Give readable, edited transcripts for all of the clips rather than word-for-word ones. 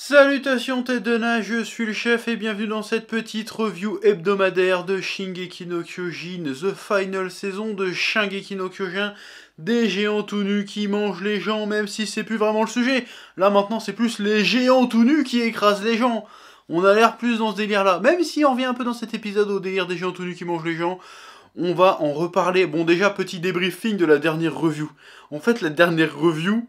Salutations tête de nage, je suis le chef et bienvenue dans cette petite review hebdomadaire de Shingeki no Kyojin, The Final Season de Shingeki no Kyojin, des géants tout nus qui mangent les gens, même si c'est plus vraiment le sujet. Là maintenant c'est plus les géants tout nus qui écrasent les gens. On a l'air plus dans ce délire là, même si on revient un peu dans cet épisode au délire des géants tout nus qui mangent les gens. On va en reparler. Bon déjà petit débriefing de la dernière review. En fait la dernière review,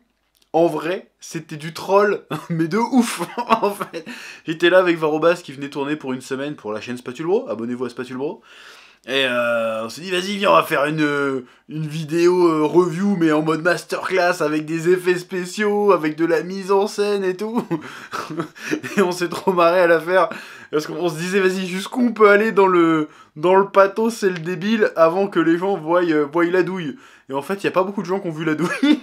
en vrai, c'était du troll, mais de ouf, en fait. J'étais là avec Varobas qui venait tourner pour une semaine pour la chaîne Spatulbro, abonnez-vous à Spatulbro. Et on s'est dit, vas-y, viens, on va faire une vidéo review, mais en mode masterclass, avec des effets spéciaux, avec de la mise en scène et tout. Et on s'est trop marré à la faire, parce qu'on se disait, vas-y, jusqu'où on peut aller dans le pathos, c'est le débile, avant que les gens voient la douille. Et en fait, il n'y a pas beaucoup de gens qui ont vu la douille.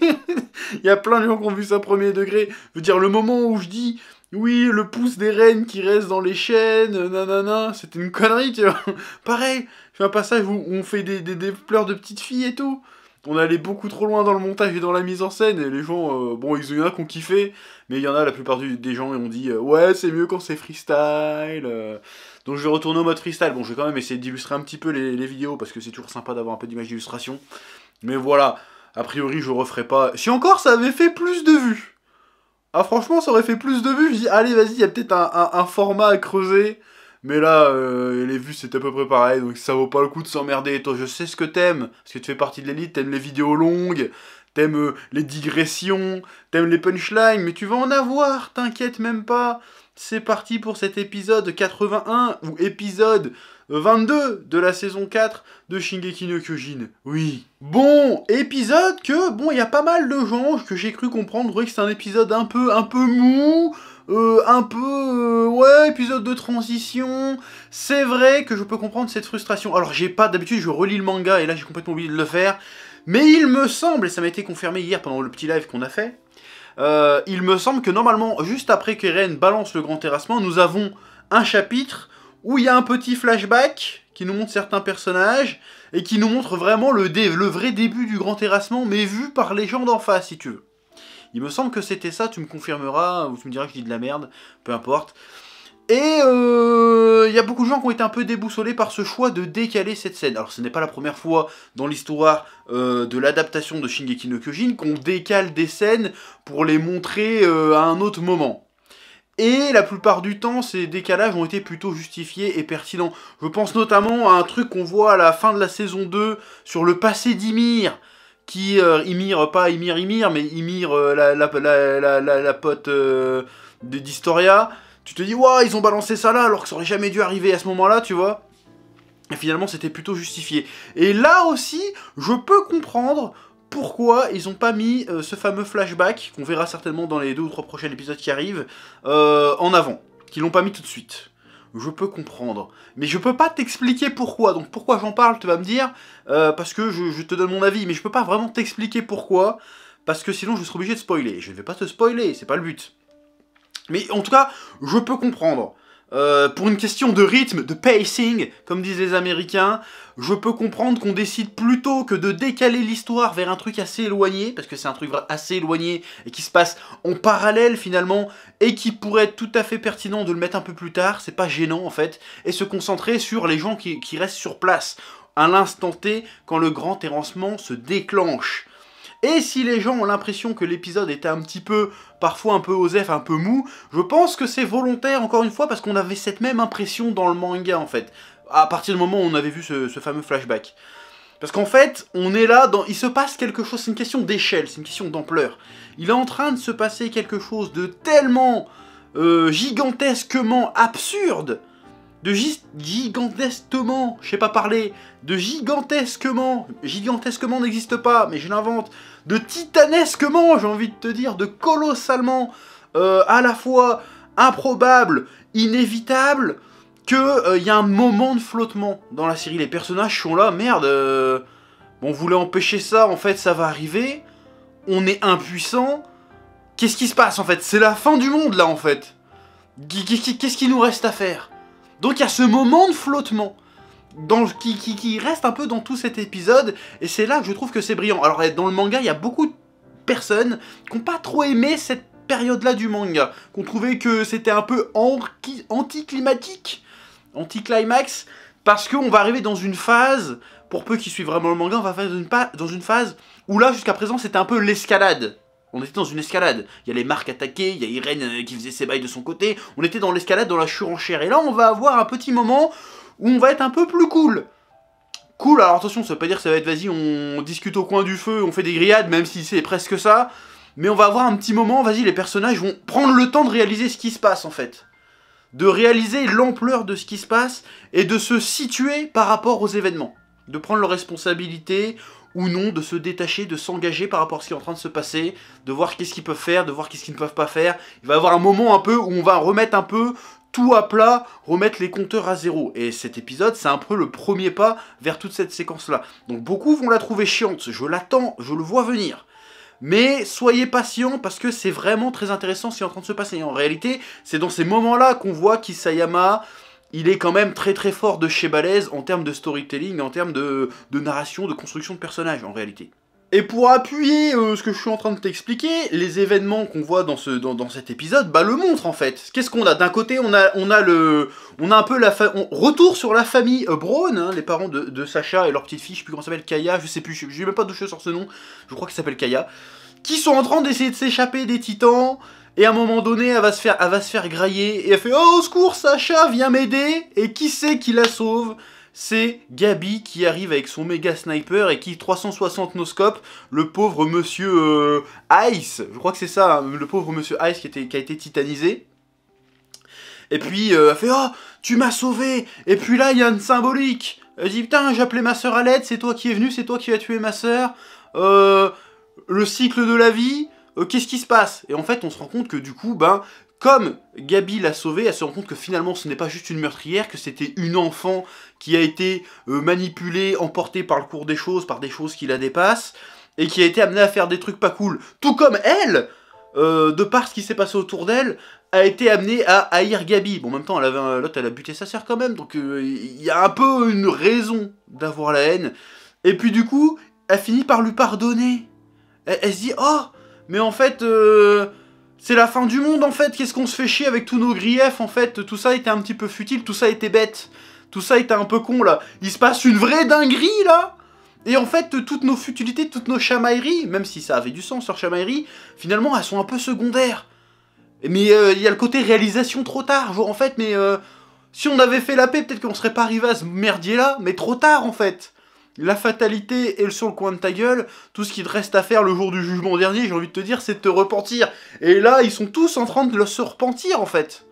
Il y a plein de gens qui ont vu ça premier degré. Je veux dire, le moment où je dis... Oui, le pouce des reines qui reste dans les chaînes, nanana, c'était une connerie, tu vois. Pareil, je fais un passage où on fait des pleurs de petites filles et tout. On allait beaucoup trop loin dans le montage et dans la mise en scène, et les gens, bon, il y en a qui ont kiffé, mais il y en a, la plupart des gens, ils ont dit, ouais, c'est mieux quand c'est freestyle. Donc je vais retourner au mode freestyle. Bon, je vais quand même essayer d'illustrer un petit peu les vidéos, parce que c'est toujours sympa d'avoir un peu d'image d'illustration. Mais voilà, a priori, je referai pas... Si encore, ça avait fait plus de vues. Ah franchement ça aurait fait plus de vues, je dis allez vas-y, il y a peut-être un format à creuser. Mais là, les vues c'est à peu près pareil, donc ça vaut pas le coup de s'emmerder. Et toi je sais ce que t'aimes, parce que tu fais partie de l'élite, t'aimes les vidéos longues, t'aimes les digressions, t'aimes les punchlines, mais tu vas en avoir, t'inquiète même pas. C'est parti pour cet épisode 81, ou épisode 22 de la saison 4 de Shingeki no Kyojin. Oui. Bon, épisode que, bon, il y a pas mal de gens que j'ai cru comprendre que c'est un épisode un peu mou, ouais, épisode de transition. C'est vrai que je peux comprendre cette frustration. Alors, j'ai pas, d'habitude, je relis le manga, et là, j'ai complètement oublié de le faire. Mais il me semble, et ça m'a été confirmé hier pendant le petit live qu'on a fait, il me semble que normalement, juste après qu'Eren balance le grand terrassement, nous avons un chapitre où il y a un petit flashback qui nous montre certains personnages et qui nous montre vraiment le vrai début du grand terrassement, mais vu par les gens d'en face, si tu veux. Il me semble que c'était ça, tu me confirmeras, ou tu me diras que je dis de la merde, peu importe. Et il y a beaucoup de gens qui ont été un peu déboussolés par ce choix de décaler cette scène. Alors ce n'est pas la première fois dans l'histoire de l'adaptation de Shingeki no Kyojin qu'on décale des scènes pour les montrer à un autre moment. Et la plupart du temps, ces décalages ont été plutôt justifiés et pertinents. Je pense notamment à un truc qu'on voit à la fin de la saison 2 sur le passé d'Ymir, qui Ymir, pas Ymir, mais Ymir, la pote d'Historia. Tu te dis, waouh, ils ont balancé ça là, alors que ça aurait jamais dû arriver à ce moment-là, tu vois. Et finalement, c'était plutôt justifié. Et là aussi, je peux comprendre pourquoi ils n'ont pas mis ce fameux flashback, qu'on verra certainement dans les 2 ou 3 prochains épisodes qui arrivent, en avant. Qu'ils l'ont pas mis tout de suite. Je peux comprendre. Mais je peux pas t'expliquer pourquoi. Donc pourquoi j'en parle, tu vas me dire, parce que je te donne mon avis. Mais je peux pas vraiment t'expliquer pourquoi, parce que sinon je serai obligé de spoiler. Je ne vais pas te spoiler, c'est pas le but. Mais en tout cas, je peux comprendre. Pour une question de rythme, de pacing, comme disent les Américains, je peux comprendre qu'on décide plutôt que de décaler l'histoire vers un truc assez éloigné, parce que c'est un truc assez éloigné et qui se passe en parallèle finalement, et qui pourrait être tout à fait pertinent de le mettre un peu plus tard, c'est pas gênant en fait, et se concentrer sur les gens qui restent sur place, à l'instant T, quand le grand terrassement se déclenche. Et si les gens ont l'impression que l'épisode était un petit peu, parfois un peu osef, un peu mou, je pense que c'est volontaire, encore une fois, parce qu'on avait cette même impression dans le manga, en fait. À partir du moment où on avait vu ce fameux flashback. Parce qu'en fait, on est là, il se passe quelque chose, c'est une question d'échelle, c'est une question d'ampleur. Il est en train de se passer quelque chose de tellement gigantesquement absurde, de gigantesquement, je sais pas parler, de gigantesquement n'existe pas, mais je l'invente, de titanesquement, j'ai envie de te dire, de colossalement, à la fois improbable, inévitable, que y a un moment de flottement dans la série. Les personnages sont là, merde, on voulait empêcher ça, en fait ça va arriver, on est impuissant, qu'est-ce qui se passe en fait? C'est la fin du monde là en fait. Qu'est-ce qu'il nous reste à faire? Donc il y a ce moment de flottement qui reste un peu dans tout cet épisode, et c'est là que je trouve que c'est brillant. Alors dans le manga, il y a beaucoup de personnes qui n'ont pas trop aimé cette période-là du manga, qu'on trouvait que c'était un peu anticlimatique, anticlimax, parce qu'on va arriver dans une phase, pour peu qui suivent vraiment le manga, on va faire dans une phase où là, jusqu'à présent, c'était un peu l'escalade. On était dans une escalade. Il y a les marques attaquées, il y a Irene qui faisait ses bails de son côté. On était dans l'escalade, dans la surenchère. Et là, on va avoir un petit moment où on va être un peu plus cool. Cool, alors attention, ça veut pas dire que ça va être vas-y, on discute au coin du feu, on fait des grillades, même si c'est presque ça. Mais on va avoir un petit moment, vas-y, les personnages vont prendre le temps de réaliser ce qui se passe, en fait. De réaliser l'ampleur de ce qui se passe et de se situer par rapport aux événements. De prendre leurs responsabilités ou non, de se détacher, de s'engager par rapport à ce qui est en train de se passer, de voir qu'est-ce qu'ils peuvent faire, de voir qu'est-ce qu'ils ne peuvent pas faire. Il va y avoir un moment un peu où on va remettre un peu tout à plat, remettre les compteurs à zéro. Et cet épisode, c'est un peu le premier pas vers toute cette séquence-là. Donc beaucoup vont la trouver chiante, je l'attends, je le vois venir. Mais soyez patients parce que c'est vraiment très intéressant ce qui est en train de se passer. Et en réalité, c'est dans ces moments-là qu'on voit qu'Isayama, il est quand même très très fort de chez Balèze en termes de storytelling, en termes de narration, de construction de personnages en réalité. Et pour appuyer ce que je suis en train de t'expliquer, les événements qu'on voit dans cet épisode, bah le montrent en fait. Qu'est-ce qu'on a? D'un côté, on a un peu retour sur la famille Braun, hein, les parents de Sacha et leur petite fille, je sais plus comment ça s'appelle, Kaya, je sais plus, je même pas d'où je sors ce nom, je crois qu'elle s'appelle Kaya, qui sont en train d'essayer de s'échapper des titans. Et à un moment donné, elle va se faire grailler, et elle fait « Oh, au secours, Sacha, viens m'aider !» Et qui c'est qui la sauve? C'est Gabi qui arrive avec son méga sniper et qui 360 noscope le pauvre monsieur Ice, je crois que c'est ça, hein, le pauvre monsieur Ice qui a été titanisé. Et puis elle fait « Oh, tu m'as sauvé !» Et puis là, il y a une symbolique. Elle dit « Putain, j'ai appelé ma soeur à l'aide, c'est toi qui es venu, c'est toi qui as tué ma soeur. Le cycle de la vie... qu'est-ce qui se passe? » Et en fait, on se rend compte que du coup, ben, comme Gabi l'a sauvée, elle se rend compte que finalement, ce n'est pas juste une meurtrière, que c'était une enfant qui a été manipulée, emportée par le cours des choses, par des choses qui la dépassent, et qui a été amenée à faire des trucs pas cool. Tout comme elle, de par ce qui s'est passé autour d'elle, a été amenée à haïr Gabi. Bon, en même temps, l'autre, elle a buté sa sœur quand même, donc il y a un peu une raison d'avoir la haine. Et puis du coup, elle finit par lui pardonner. Elle se dit « Oh !» Mais en fait, c'est la fin du monde en fait, qu'est-ce qu'on se fait chier avec tous nos griefs en fait, tout ça était un petit peu futile, tout ça était bête, tout ça était un peu con là, il se passe une vraie dinguerie là. Et en fait, toutes nos futilités, toutes nos chamailleries, même si ça avait du sens leur chamaillerie, finalement elles sont un peu secondaires. Mais il y a le côté réalisation trop tard, genre en fait, mais si on avait fait la paix, peut-être qu'on serait pas arrivé à ce merdier là, mais trop tard en fait. La fatalité est sur le coin de ta gueule, tout ce qu'il te reste à faire le jour du jugement dernier, j'ai envie de te dire, c'est de te repentir. Et là, ils sont tous en train de se repentir, en fait.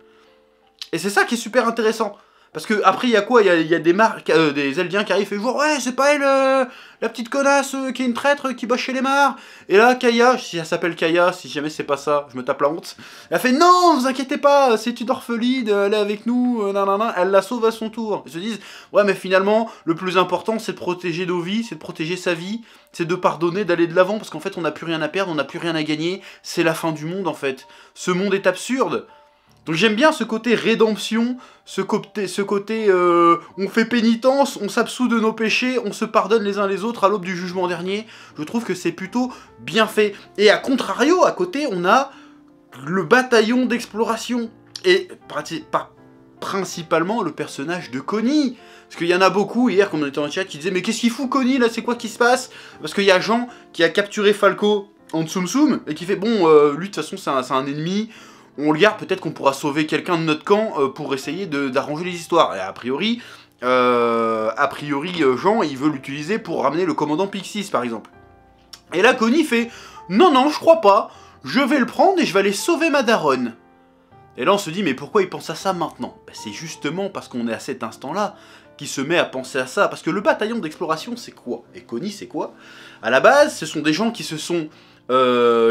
Et c'est ça qui est super intéressant. Parce que après il y a quoi? Il y a des marques, des Eldiens qui arrivent et jouent, ouais, c'est pas elle, la petite connasse qui est une traître qui bosse chez les mares. Et là, Kaya, si elle s'appelle Kaya, si jamais c'est pas ça, je me tape la honte. Elle fait, non, vous inquiétez pas, c'est une orpheline, elle est avec nous, nanana. Elle la sauve à son tour. Ils se disent, ouais, mais finalement, le plus important, c'est de protéger nos vies, c'est de protéger sa vie, c'est de pardonner, d'aller de l'avant, parce qu'en fait, on n'a plus rien à perdre, on n'a plus rien à gagner. C'est la fin du monde, en fait. Ce monde est absurde. Donc j'aime bien ce côté rédemption, ce côté on fait pénitence, on s'absout de nos péchés, on se pardonne les uns les autres à l'aube du jugement dernier. Je trouve que c'est plutôt bien fait. Et à contrario, à côté, on a le bataillon d'exploration. Et principalement le personnage de Connie. Parce qu'il y en a beaucoup, hier, comme on était en chat, qui disaient « Mais qu'est-ce qu'il fout Connie, là, c'est quoi qui se passe ?» Parce qu'il y a Jean qui a capturé Falco en Tsum Tsum, et qui fait « Bon, lui, de toute façon, c'est un ennemi. » On le garde, peut-être qu'on pourra sauver quelqu'un de notre camp pour essayer d'arranger les histoires. Et a priori, Jean, il veut l'utiliser pour ramener le commandant Pixis, par exemple. Et là, Connie fait « Non, non, je crois pas. Je vais le prendre et je vais aller sauver ma daronne. » Et là, on se dit « Mais pourquoi il pense à ça maintenant ?» Ben, c'est justement parce qu'on est à cet instant-là qu'il se met à penser à ça. Parce que le bataillon d'exploration, c'est quoi? Et Connie, c'est quoi? À la base, ce sont des gens qui se sont...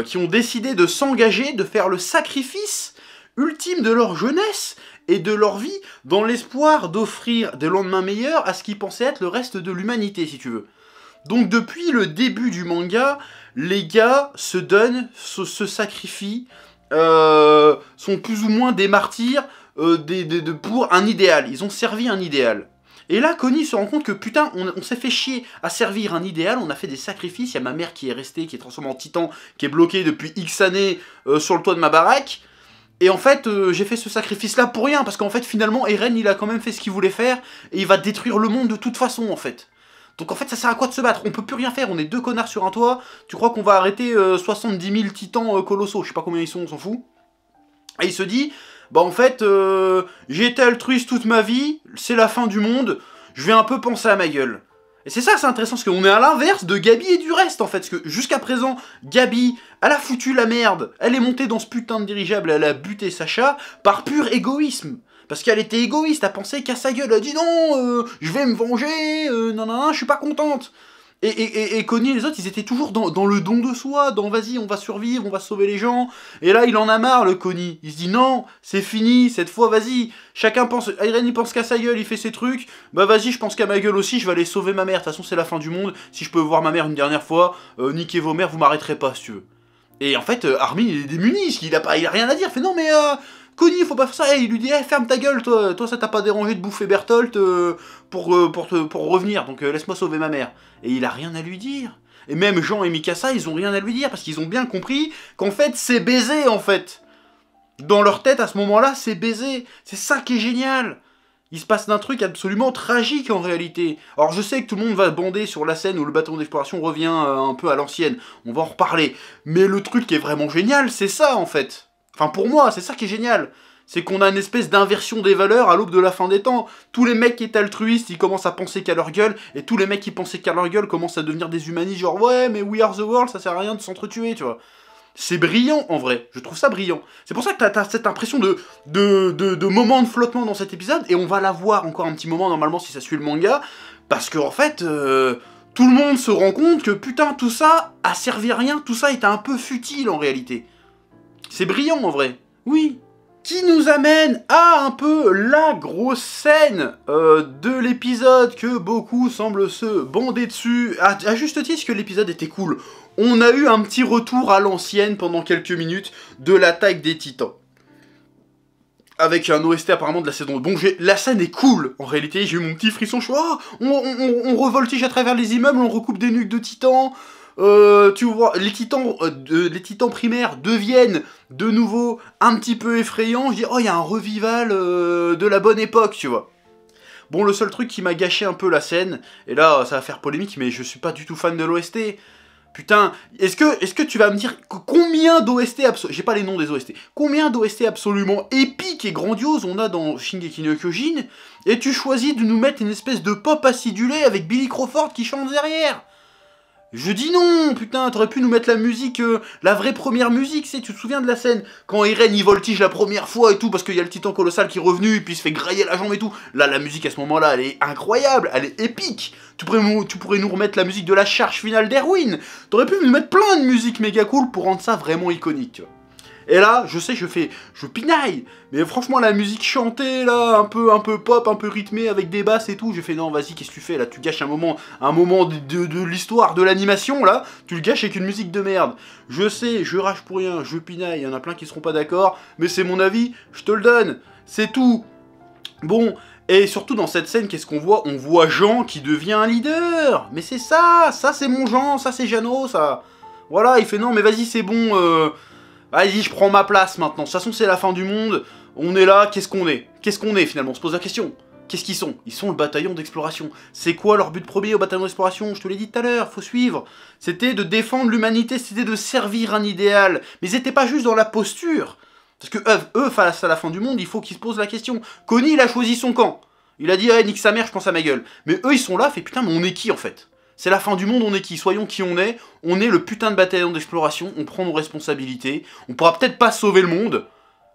qui ont décidé de s'engager, de faire le sacrifice ultime de leur jeunesse et de leur vie dans l'espoir d'offrir des lendemains meilleurs à ce qui pensait être le reste de l'humanité, si tu veux. Donc depuis le début du manga, les gars se donnent, se sacrifient, sont plus ou moins des martyrs pour un idéal. Ils ont servi un idéal. Et là, Connie se rend compte que putain, on s'est fait chier à servir un idéal, on a fait des sacrifices, il y a ma mère qui est restée, qui est transformée en titan, qui est bloquée depuis X années sur le toit de ma baraque. Et en fait, j'ai fait ce sacrifice-là pour rien, parce qu'en fait, finalement, Eren, il a quand même fait ce qu'il voulait faire, et il va détruire le monde de toute façon, en fait. Donc en fait, ça sert à quoi de se battre? On peut plus rien faire, on est deux connards sur un toit, tu crois qu'on va arrêter 70 000 titans colossaux, je sais pas combien ils sont, on s'en fout. Et il se dit, bah en fait, j'ai été altruiste toute ma vie, c'est la fin du monde, je vais un peu penser à ma gueule. Et c'est ça, c'est intéressant, parce qu'on est à l'inverse de Gabi et du reste, en fait. Parce que jusqu'à présent, Gabi, elle a foutu la merde. Elle est montée dans ce putain de dirigeable, elle a buté Sacha par pur égoïsme. Parce qu'elle était égoïste, elle pensait qu'à sa gueule. Elle a dit non, je vais me venger, non, je suis pas contente. Et Connie et les autres, ils étaient toujours dans le don de soi, dans vas-y, on va survivre, on va sauver les gens. Et là, il en a marre, le Connie. Il se dit non, c'est fini, cette fois, vas-y. Chacun pense, Eren, il pense qu'à sa gueule, il fait ses trucs. Bah vas-y, je pense qu'à ma gueule aussi, je vais aller sauver ma mère. De toute façon, c'est la fin du monde. Si je peux voir ma mère une dernière fois, niquez vos mères, vous m'arrêterez pas, si tu veux. Et en fait, Armin, il est démuni, il a rien à dire. Il fait non, mais Connie, faut pas faire ça. Et il lui dit, ferme ta gueule, toi ça t'a pas dérangé de bouffer Bertholdt pour revenir, donc laisse-moi sauver ma mère. Et il a rien à lui dire. Et même Jean et Mikasa, ils ont rien à lui dire, parce qu'ils ont bien compris qu'en fait, c'est baiser, en fait. Dans leur tête, à ce moment-là, c'est baiser. C'est ça qui est génial. Il se passe d'un truc absolument tragique, en réalité. Alors, je sais que tout le monde va bander sur la scène où le bâton d'exploration revient un peu à l'ancienne. On va en reparler. Mais le truc qui est vraiment génial, c'est ça, en fait. Enfin, pour moi, c'est ça qui est génial. C'est qu'on a une espèce d'inversion des valeurs à l'aube de la fin des temps. Tous les mecs qui étaient altruistes, ils commencent à penser qu'à leur gueule, et tous les mecs qui pensaient qu'à leur gueule commencent à devenir des humanistes, genre ouais, mais we are the world, ça sert à rien de s'entretuer, tu vois. C'est brillant, en vrai. Je trouve ça brillant. C'est pour ça que t'as cette impression de moment de flottement dans cet épisode, et on va la voir encore un petit moment, normalement, si ça suit le manga, parce qu'en fait, tout le monde se rend compte que, putain, tout ça a servi à rien, tout ça était un peu futile, en réalité. C'est brillant, en vrai. Oui. Qui nous amène à un peu la grosse scène de l'épisode que beaucoup semblent se bander dessus. À juste titre que l'épisode était cool. On a eu un petit retour à l'ancienne pendant quelques minutes de l'attaque des titans. Avec un OST apparemment de la saison. Bon, la scène est cool. En réalité, j'ai eu mon petit frisson. Je suis, oh, on revoltige à travers les immeubles, on recoupe des nuques de titans. Tu vois, les titans primaires deviennent de nouveau un petit peu effrayants. Je dis, oh, il y a un revival de la bonne époque, tu vois. Bon, le seul truc qui m'a gâché un peu la scène, et là, ça va faire polémique, mais je suis pas du tout fan de l'OST. Putain, est-ce que tu vas me dire combien d'OST j'ai pas les noms des OST. Combien d'OST absolument épiques et grandioses on a dans Shingeki no Kyojin, et tu choisis de nous mettre une espèce de pop acidulé avec Billy Crawford qui chante derrière? Je dis non, putain, t'aurais pu nous mettre la musique, la vraie première musique, tu te souviens de la scène quand Eren il voltige la première fois et tout, parce qu'il y a le titan colossal qui est revenu, et puis il se fait grailler la jambe et tout. Là, la musique à ce moment-là, elle est incroyable, elle est épique. Tu pourrais nous remettre la musique de la charge finale d'Erwin. T'aurais pu nous mettre plein de musiques méga cool pour rendre ça vraiment iconique, tu vois. Et là, je sais, je pinaille, mais franchement, la musique chantée, là, un peu pop, un peu rythmée, avec des basses et tout, j'ai fait, non, vas-y, qu'est-ce que tu fais, là, tu gâches un moment de l'histoire, de l'animation, là, tu le gâches avec une musique de merde. Je sais, je rage pour rien, je pinaille, il y en a plein qui seront pas d'accord, mais c'est mon avis, je te le donne, c'est tout. Bon, et surtout dans cette scène, qu'est-ce qu'on voit? On voit Jean qui devient un leader. Mais c'est ça c'est mon Jean, ça c'est Jeannot, ça. Voilà, il fait, non, mais vas-y, c'est bon, vas-y, je prends ma place maintenant. De toute façon, c'est la fin du monde. On est là, qu'est-ce qu'on est? Qu'est-ce qu'on est finalement? On se pose la question. Qu'est-ce qu'ils sont? Ils sont le bataillon d'exploration. C'est quoi leur but premier au bataillon d'exploration? Je te l'ai dit tout à l'heure, faut suivre. C'était de défendre l'humanité, c'était de servir un idéal. Mais ils étaient pas juste dans la posture. Parce que eux, face à la fin du monde, il faut qu'ils se posent la question. Connie, il a choisi son camp. Il a dit, nique sa mère, je pense à ma gueule. Mais eux, ils sont là, fait putain, mais on est qui en fait? C'est la fin du monde, on est qui? Soyons qui on est le putain de bataillon d'exploration, on prend nos responsabilités, on pourra peut-être pas sauver le monde,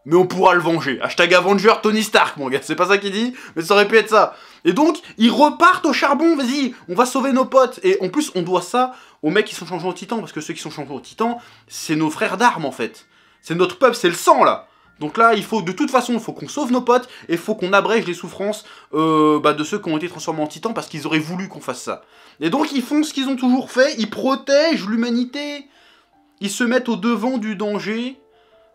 mais on pourra le venger. Hashtag Avenger Tony Stark, mon gars, c'est pas ça qu'il dit, mais ça aurait pu être ça. Et donc, ils repartent au charbon, vas-y, on va sauver nos potes. Et en plus, on doit ça aux mecs qui sont changés au titan, parce que ceux qui sont changés au titan, c'est nos frères d'armes, en fait. C'est notre peuple, c'est le sang, là. Donc là, de toute façon, il faut qu'on sauve nos potes, et il faut qu'on abrège les souffrances de ceux qui ont été transformés en titans, parce qu'ils auraient voulu qu'on fasse ça. Et donc, ils font ce qu'ils ont toujours fait, ils protègent l'humanité. Ils se mettent au devant du danger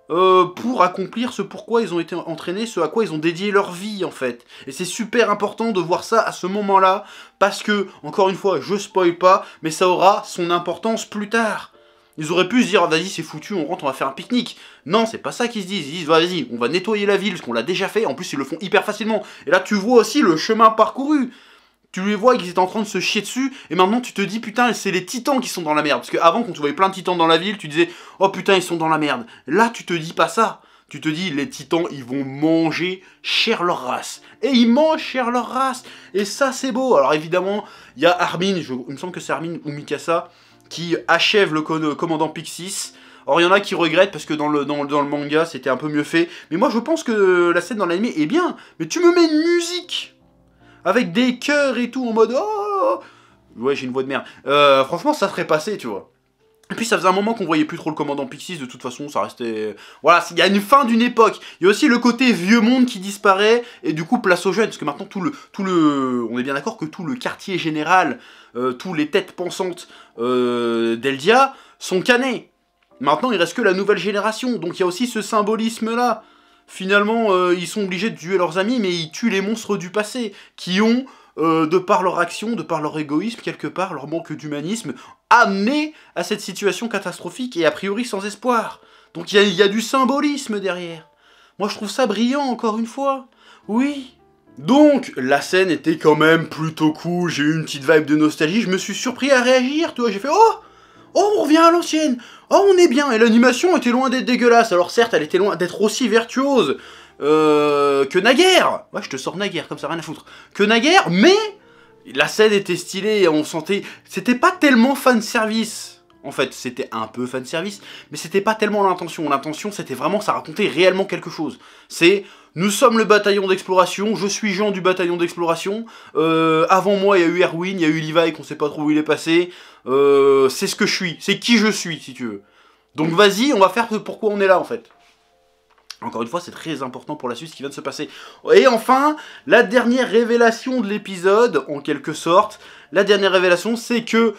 pour accomplir ce pourquoi ils ont été entraînés, ce à quoi ils ont dédié leur vie en fait. Et c'est super important de voir ça à ce moment-là, parce que, encore une fois, je spoil pas, mais ça aura son importance plus tard. Ils auraient pu se dire, ah, vas-y c'est foutu, on rentre, on va faire un pique-nique. Non, c'est pas ça qu'ils se disent, ils disent, vas-y, on va nettoyer la ville, parce qu'on l'a déjà fait, en plus ils le font hyper facilement. Et là tu vois aussi le chemin parcouru. Tu les vois qu'ils étaient en train de se chier dessus, et maintenant tu te dis, putain, c'est les titans qui sont dans la merde. Parce qu'avant, quand tu voyais plein de titans dans la ville, tu disais, oh putain, ils sont dans la merde. Là, tu te dis pas ça. Tu te dis, les titans, ils vont manger cher leur race. Et ils mangent cher leur race. Et ça, c'est beau. Alors évidemment, il y a Armin, il me semble que c'est Armin ou Mikasa, qui achève le commandant Pixis. Alors il y en a qui regrettent parce que dans le manga, c'était un peu mieux fait. Mais moi, je pense que la scène dans l'anime est bien. Mais tu me mets une musique avec des chœurs et tout, en mode oh. Ouais, j'ai une voix de merde. Franchement, ça serait passé, tu vois. Et puis ça faisait un moment qu'on voyait plus trop le commandant Pixis, de toute façon, ça restait... Voilà, il y a une fin d'une époque. Il y a aussi le côté vieux monde qui disparaît, et du coup, place aux jeunes, parce que maintenant, on est bien d'accord que tout le quartier général, tous les têtes pensantes d'Eldia sont canés. Maintenant, il reste que la nouvelle génération, donc il y a aussi ce symbolisme-là. Finalement, ils sont obligés de tuer leurs amis, mais ils tuent les monstres du passé, qui ont, de par leur action, de par leur égoïsme, quelque part, leur manque d'humanisme, amené à cette situation catastrophique et a priori sans espoir. Donc il y a du symbolisme derrière. Moi je trouve ça brillant, encore une fois. Oui. Donc, la scène était quand même plutôt cool, j'ai eu une petite vibe de nostalgie, je me suis surpris à réagir, tu vois, j'ai fait « Oh ! Oh, on revient à l'ancienne. Oh, on est bien. » Et l'animation était loin d'être dégueulasse. Alors certes, elle était loin d'être aussi virtuose que naguère. Ouais, je te sors naguère, comme ça, rien à foutre. Que naguère, mais la scène était stylée et on sentait... C'était pas tellement fanservice. En fait, c'était un peu fanservice, mais c'était pas tellement l'intention. L'intention, c'était vraiment, ça racontait réellement quelque chose. C'est... Nous sommes le bataillon d'exploration, je suis Jean du bataillon d'exploration, avant moi il y a eu Erwin, il y a eu Levi qu'on sait pas trop où il est passé, c'est ce que je suis, c'est qui je suis si tu veux. Donc vas-y, on va faire pourquoi on est là en fait. Encore une fois, c'est très important pour la suite ce qui vient de se passer. Et enfin, la dernière révélation de l'épisode, en quelque sorte, la dernière révélation, c'est que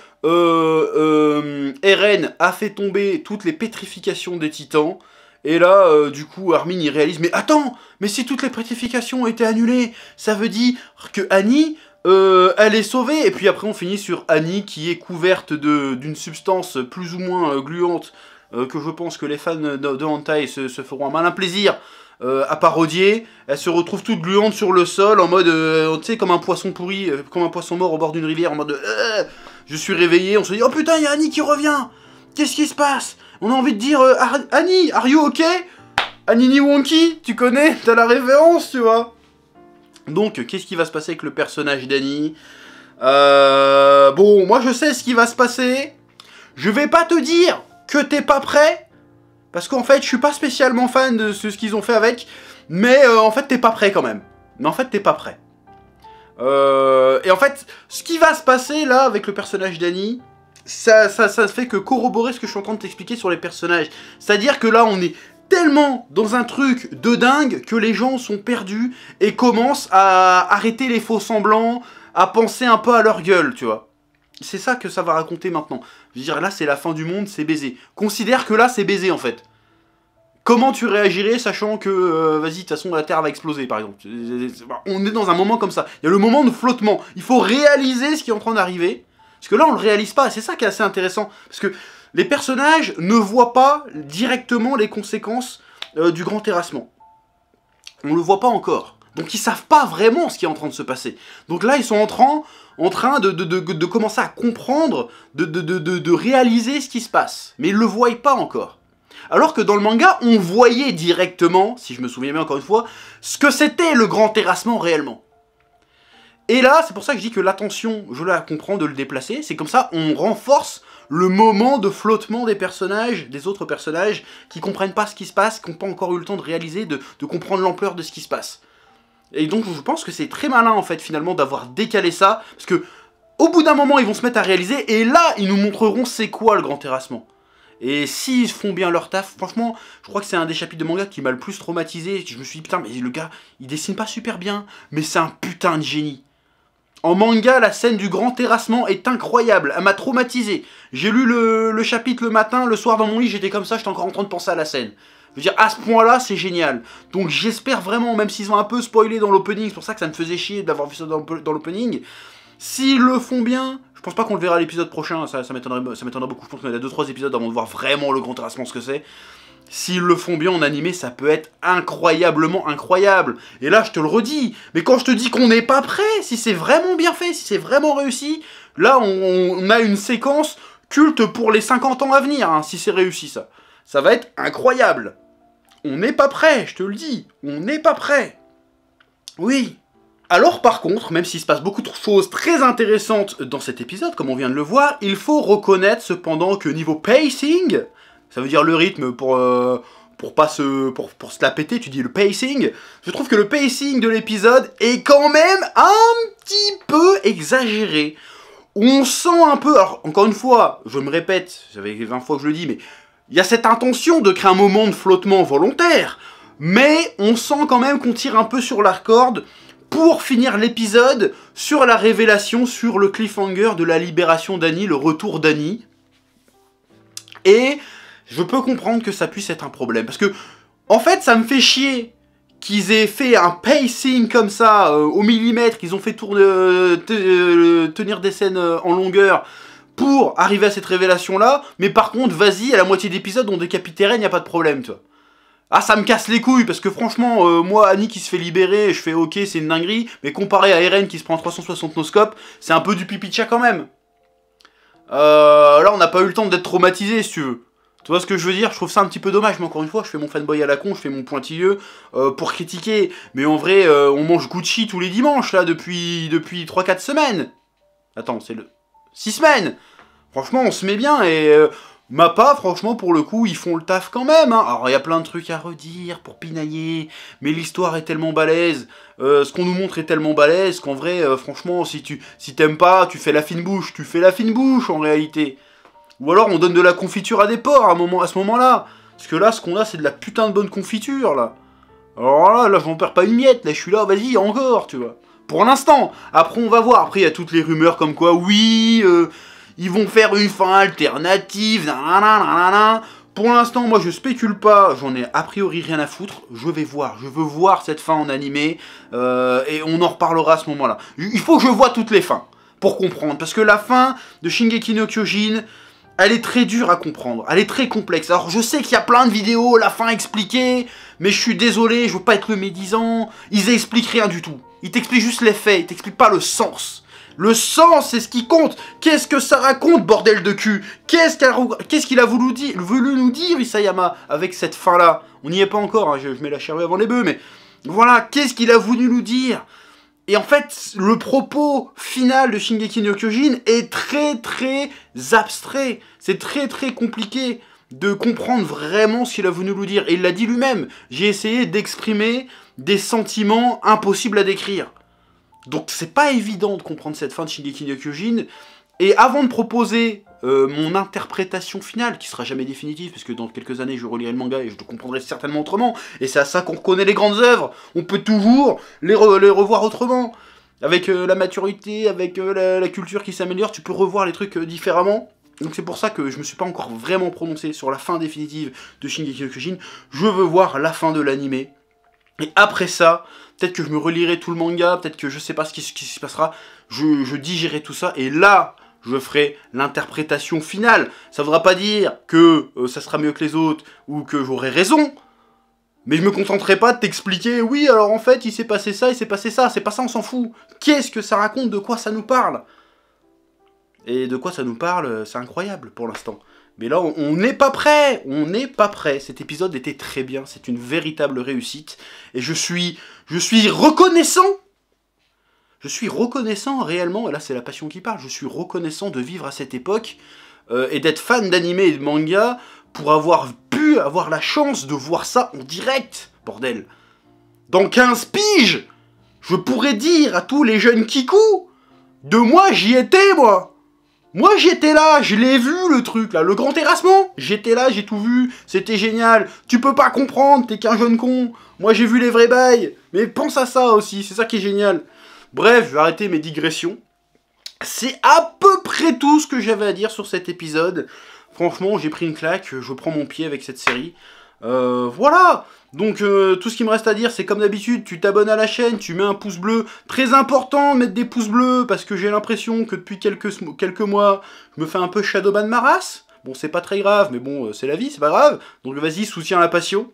Eren a fait tomber toutes les pétrifications des titans. Et là, du coup, Armin, il réalise, mais attends, mais si toutes les pétrifications ont été annulées, ça veut dire que Annie, elle est sauvée. Et puis après, on finit sur Annie, qui est couverte d'une substance plus ou moins gluante, que je pense que les fans de hentai se feront un malin plaisir à parodier. Elle se retrouve toute gluante sur le sol, en mode, tu sais, comme un poisson pourri, comme un poisson mort au bord d'une rivière, en mode, je suis réveillé, on se dit, oh putain, il y a Annie qui revient. Qu'est-ce qui se passe? On a envie de dire, Annie, are you okay? Annie Wonky, tu connais? T'as la référence, tu vois. Donc, qu'est-ce qui va se passer avec le personnage d'Annie? Bon, moi je sais ce qui va se passer. Je vais pas te dire que t'es pas prêt, parce qu'en fait, je suis pas spécialement fan de ce qu'ils ont fait avec, mais en fait, t'es pas prêt quand même. Mais en fait, t'es pas prêt. Et en fait, ce qui va se passer là avec le personnage d'Annie, ça fait que corroborer ce que je suis en train de t'expliquer sur les personnages. C'est-à-dire que là, on est tellement dans un truc de dingue que les gens sont perdus et commencent à arrêter les faux semblants, à penser un peu à leur gueule, tu vois. C'est ça que ça va raconter maintenant. Je veux dire, là, c'est la fin du monde, c'est baisé. Considère que là, c'est baisé, en fait. Comment tu réagirais, sachant que, vas-y, de toute façon, la Terre va exploser, par exemple. On est dans un moment comme ça. Il y a le moment de flottement. Il faut réaliser ce qui est en train d'arriver. Parce que là, on le réalise pas. C'est ça qui est assez intéressant. Parce que les personnages ne voient pas directement les conséquences du grand terrassement. On le voit pas encore. Donc, ils savent pas vraiment ce qui est en train de se passer. Donc là, ils sont en train de commencer à comprendre, de réaliser ce qui se passe. Mais ils le voient pas encore. Alors que dans le manga, on voyait directement, si je me souviens bien encore une fois, ce que c'était le grand terrassement réellement. Et là, c'est pour ça que je dis que l'attention, je la comprends de le déplacer. C'est comme ça, on renforce le moment de flottement des personnages, des autres personnages, qui comprennent pas ce qui se passe, qui n'ont pas encore eu le temps de réaliser, de comprendre l'ampleur de ce qui se passe. Et donc, je pense que c'est très malin, en fait, finalement, d'avoir décalé ça. Parce que, au bout d'un moment, ils vont se mettre à réaliser, et là, ils nous montreront c'est quoi le grand terrassement. Et s'ils font bien leur taf, franchement, je crois que c'est un des chapitres de manga qui m'a le plus traumatisé. Je me suis dit, putain, mais le gars, il dessine pas super bien, mais c'est un putain de génie. En manga, la scène du grand terrassement est incroyable, elle m'a traumatisé. J'ai lu le chapitre le matin, le soir dans mon lit, j'étais comme ça, j'étais encore en train de penser à la scène. Je veux dire, à ce point-là, c'est génial. Donc j'espère vraiment, même s'ils ont un peu spoilé dans l'opening, c'est pour ça que ça me faisait chier d'avoir vu ça dans l'opening, s'ils le font bien, je pense pas qu'on le verra à l'épisode prochain, ça m'étonnerait beaucoup, je pense qu'on a 2-3 épisodes avant de voir vraiment le grand terrassement ce que c'est. S'ils le font bien en animé, ça peut être incroyablement incroyable. Et là, je te le redis, mais quand je te dis qu'on n'est pas prêt, si c'est vraiment bien fait, si c'est vraiment réussi, là, on a une séquence culte pour les 50 ans à venir, hein, si c'est réussi ça. Ça va être incroyable. On n'est pas prêt, je te le dis, on n'est pas prêt. Oui. Alors par contre, même s'il se passe beaucoup de choses très intéressantes dans cet épisode, comme on vient de le voir, il faut reconnaître cependant que niveau pacing, ça veut dire le rythme pour se la péter, tu dis le pacing, je trouve que le pacing de l'épisode est quand même un petit peu exagéré. On sent un peu, alors encore une fois, je me répète, ça fait 20 fois que je le dis, mais il y a cette intention de créer un moment de flottement volontaire, mais on sent quand même qu'on tire un peu sur la corde pour finir l'épisode sur la révélation, sur le cliffhanger de la libération d'Annie, le retour d'Annie. Et je peux comprendre que ça puisse être un problème, parce que, en fait, ça me fait chier qu'ils aient fait un pacing comme ça, au millimètre, qu'ils ont fait tenir des scènes en longueur, pour arriver à cette révélation-là, mais par contre, vas-y, à la moitié d'épisode, on décapite Eren, y a pas de problème, toi. Ah, ça me casse les couilles, parce que franchement, moi, Annie qui se fait libérer, je fais ok, c'est une dinguerie, mais comparé à Eren qui se prend 360 noscopes, c'est un peu du pipi de chat quand même. Là, on n'a pas eu le temps d'être traumatisé, si tu veux. Tu vois ce que je veux dire? Je trouve ça un petit peu dommage, mais encore une fois, je fais mon fanboy à la con, je fais mon pointilleux pour critiquer. Mais en vrai, on mange Gucci tous les dimanches, là, depuis 3-4 semaines. Attends, c'est le... 6 semaines. Franchement, on se met bien, et... Mappa, franchement, pour le coup, ils font le taf quand même, hein. Alors, il y a plein de trucs à redire pour pinailler, mais l'histoire est tellement balèze, ce qu'on nous montre est tellement balèze qu'en vrai, franchement, si t'aimes pas, tu fais la fine bouche, en réalité. Ou alors, on donne de la confiture à des porcs à ce moment-là. Parce que là, ce qu'on a, c'est de la putain de bonne confiture, là. Alors là, j'en perds pas une miette, là, je suis là, vas-y, encore, tu vois. Pour l'instant. Après, on va voir. Après, il y a toutes les rumeurs comme quoi, oui, ils vont faire une fin alternative, nanana. Pour l'instant, moi, je spécule pas, j'en ai a priori rien à foutre. Je veux voir cette fin en animé, et on en reparlera à ce moment-là. Il faut que je vois toutes les fins, pour comprendre. Parce que la fin de Shingeki no Kyojin, elle est très dure à comprendre, elle est très complexe. Alors je sais qu'il y a plein de vidéos, la fin expliquée, mais je suis désolé, je veux pas être le médisant. Ils expliquent rien du tout. Ils t'expliquent juste les faits, ils t'expliquent pas le sens. Le sens, c'est ce qui compte. Qu'est-ce que ça raconte, bordel de cul? Qu'est-ce qu'il a voulu nous dire, Isayama, avec cette fin-là? On n'y est pas encore, hein, je mets la charrue avant les bœufs, mais... Voilà, qu'est-ce qu'il a voulu nous dire? Et en fait, le propos final de Shingeki no Kyojin est très très abstrait. C'est très très compliqué de comprendre vraiment ce qu'il a voulu nous dire. Et il l'a dit lui-même. J'ai essayé d'exprimer des sentiments impossibles à décrire. Donc c'est pas évident de comprendre cette fin de Shingeki no Kyojin. Et avant de proposer mon interprétation finale, qui sera jamais définitive, parce que dans quelques années je relirai le manga et je le comprendrai certainement autrement, et c'est à ça qu'on reconnaît les grandes œuvres, on peut toujours les revoir autrement. Avec la maturité, avec la culture qui s'améliore, tu peux revoir les trucs différemment. Donc c'est pour ça que je me suis pas encore vraiment prononcé sur la fin définitive de Shingeki no Kyojin. Je veux voir la fin de l'animé. Et après ça, peut-être que je me relirai tout le manga, peut-être que je sais pas ce qui se passera, je digérerai tout ça, et là, je ferai l'interprétation finale. Ça ne voudra pas dire que ça sera mieux que les autres, ou que j'aurai raison, mais je me contenterai pas de t'expliquer, oui, alors en fait, il s'est passé ça, c'est pas ça, on s'en fout. Qu'est-ce que ça raconte, de quoi ça nous parle? Et de quoi ça nous parle, c'est incroyable pour l'instant. Mais là, on n'est pas prêt, Cet épisode était très bien, c'est une véritable réussite. Et je suis reconnaissant. Je suis reconnaissant réellement, et là c'est la passion qui parle, je suis reconnaissant de vivre à cette époque, et d'être fan d'anime et de manga, pour avoir pu avoir la chance de voir ça en direct, bordel. Dans 15 piges, je pourrais dire à tous les jeunes kikou, de moi j'y étais, moi. Moi j'étais là, je l'ai vu le truc là, le grand terrassement. J'étais là, j'ai tout vu, c'était génial. Tu peux pas comprendre, t'es qu'un jeune con. Moi j'ai vu les vrais bails. Mais pense à ça aussi, c'est ça qui est génial. Bref, je vais arrêter mes digressions. C'est à peu près tout ce que j'avais à dire sur cet épisode. Franchement, j'ai pris une claque, je prends mon pied avec cette série. Voilà. Donc tout ce qui me reste à dire, c'est comme d'habitude, tu t'abonnes à la chaîne, tu mets un pouce bleu. Très important de mettre des pouces bleus, parce que j'ai l'impression que depuis quelques mois, je me fais un peu shadowban ma race. Bon, c'est pas très grave, mais bon, c'est la vie, c'est pas grave. Donc vas-y, soutiens la passion.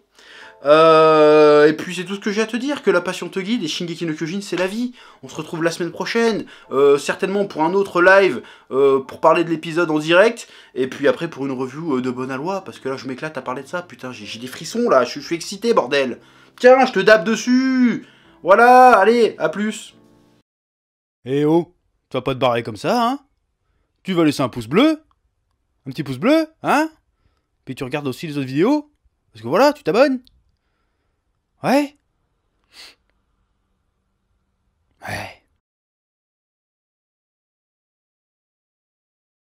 Et puis c'est tout ce que j'ai à te dire, que la passion te guide, et Shingeki no Kyojin c'est la vie. On se retrouve la semaine prochaine, certainement pour un autre live, pour parler de l'épisode en direct, et puis après pour une review de Bon Aloi, parce que là je m'éclate à parler de ça, putain j'ai des frissons là, je suis excité bordel. Tiens, je te dappe dessus. Voilà, allez, à plus. Eh oh, tu vas pas te barrer comme ça, hein? Tu vas laisser un pouce bleu? Un petit pouce bleu, hein? Puis tu regardes aussi les autres vidéos? Parce que voilà, tu t'abonnes? Ouais? Ouais.